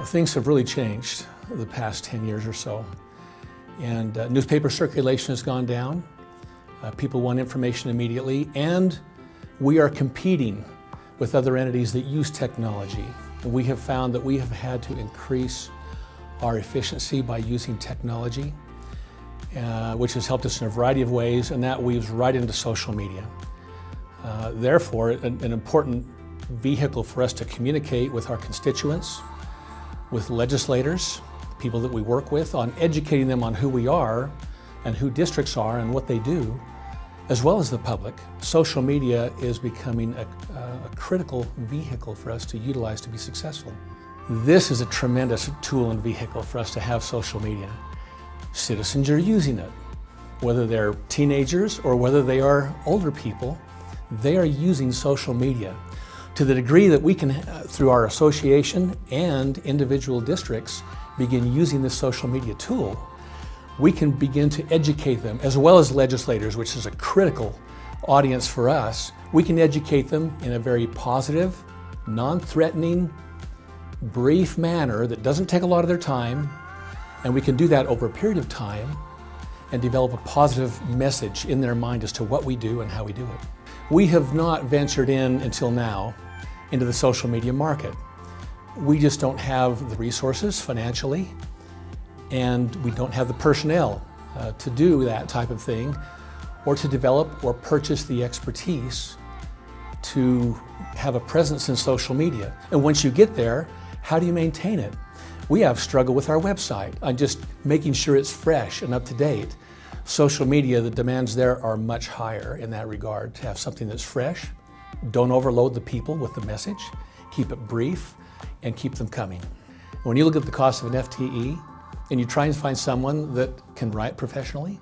Things have really changed the past 10 years or so. And newspaper circulation has gone down. People want information immediately, and we are competing with other entities that use technology. And we have found that we have had to increase our efficiency by using technology, which has helped us in a variety of ways, and that weaves right into social media. Therefore, an important vehicle for us to communicate with our constituents, with legislators, people that we work with, on educating them on who we are and who districts are and what they do, as well as the public. Social media is becoming a critical vehicle for us to utilize to be successful. This is a tremendous tool and vehicle for us to have social media. Citizens are using it. Whether they're teenagers or whether they are older people, they are using social media to the degree that we can, through our association and individual districts, begin using this social media tool. We can begin to educate them, as well as legislators, which is a critical audience for us. We can educate them in a very positive, non-threatening, brief manner that doesn't take a lot of their time, and we can do that over a period of time and develop a positive message in their mind as to what we do and how we do it. We have not ventured in until now into the social media market. We just don't have the resources financially, and we don't have the personnel to do that type of thing, or to develop or purchase the expertise to have a presence in social media. And once you get there, how do you maintain it? We have struggled with our website on just making sure it's fresh and up to date. Social media, the demands there are much higher in that regard. To have something that's fresh, don't overload the people with the message, keep it brief, and keep them coming. When you look at the cost of an FTE, and you try and find someone that can write professionally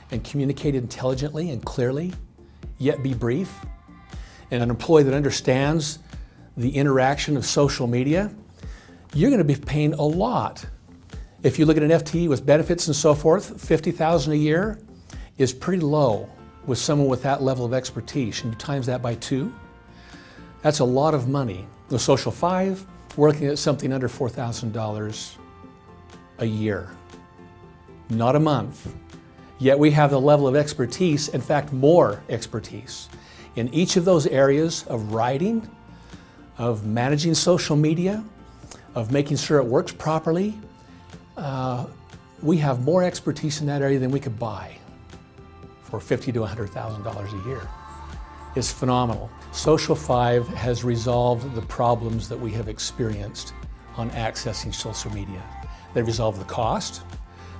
and communicate intelligently and clearly, yet be brief, and an employee that understands the interaction of social media, you're going to be paying a lot. If you look at an FTE with benefits and so forth, $50,000 a year is pretty low with someone with that level of expertise, and you times that by 2, that's a lot of money. With Social 5, we're looking at something under $4,000 a year, not a month. Yet we have the level of expertise, in fact, more expertise in each of those areas of writing, of managing social media, of making sure it works properly. We have more expertise in that area than we could buy for $50,000 to $100,000 a year. It's phenomenal. Social 5 has resolved the problems that we have experienced on accessing social media. They resolved the cost,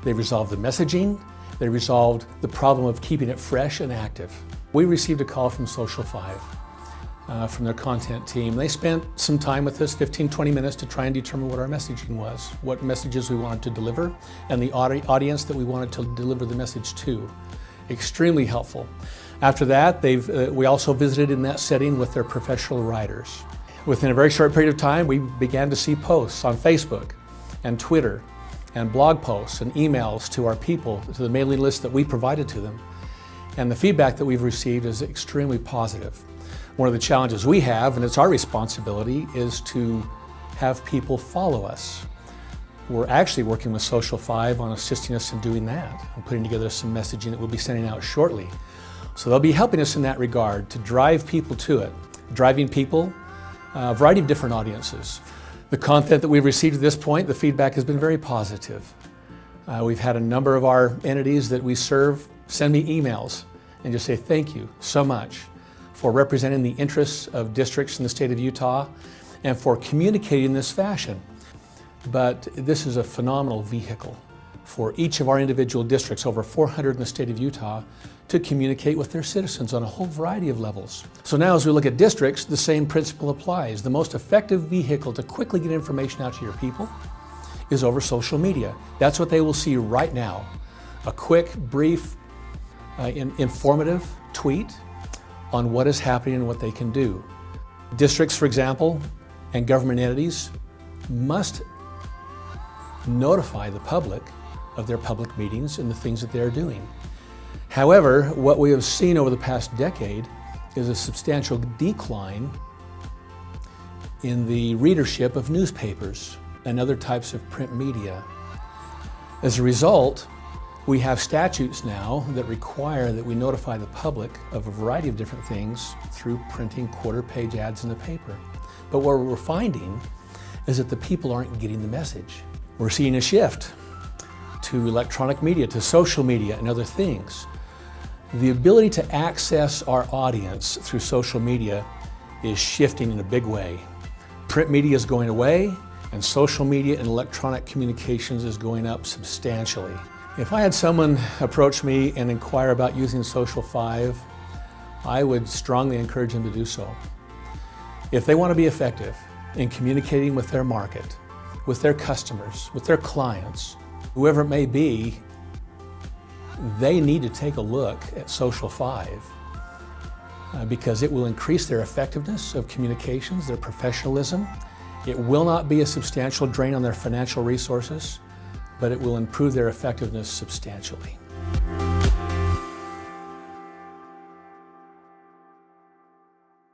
they resolved the messaging, they resolved the problem of keeping it fresh and active. We received a call from Social 5, from their content team. They spent some time with us, 15-20 minutes, to try and determine what our messaging was, what messages we wanted to deliver, and the audience that we wanted to deliver the message to. Extremely helpful. After that, we also visited in that setting with their professional writers. Within a very short period of time, we began to see posts on Facebook and Twitter and blog posts and emails to our people, to the mailing list that we provided to them. And the feedback that we've received is extremely positive. One of the challenges we have, and it's our responsibility, is to have people follow us. We're actually working with Social 5 on assisting us in doing that and putting together some messaging that we'll be sending out shortly. So they'll be helping us in that regard to drive people to it, driving people, a variety of different audiences. The content that we've received at this point, the feedback has been very positive. We've had a number of our entities that we serve send me emails and just say thank you so much for representing the interests of districts in the state of Utah and for communicating in this fashion. But this is a phenomenal vehicle for each of our individual districts, over 400 in the state of Utah, to communicate with their citizens on a whole variety of levels. So now as we look at districts, the same principle applies. The most effective vehicle to quickly get information out to your people is over social media. That's what they will see right now. A quick, brief, informative tweet on what is happening and what they can do. Districts, for example, and government entities must notify the public of their public meetings and the things that they're doing. However, what we have seen over the past decade is a substantial decline in the readership of newspapers. and other types of print media. As a result, we have statutes now that require that we notify the public of a variety of different things through printing quarter-page ads in the paper. But what we're finding is that the people aren't getting the message. We're seeing a shift to electronic media, to social media and other things. The ability to access our audience through social media is shifting in a big way. Print media is going away, and social media and electronic communications is going up substantially. If I had someone approach me and inquire about using Social 5, I would strongly encourage them to do so. If they want to be effective in communicating with their market, with their customers, with their clients, whoever it may be, they need to take a look at Social 5 because it will increase their effectiveness of communications, their professionalism. It will not be a substantial drain on their financial resources, but it will improve their effectiveness substantially.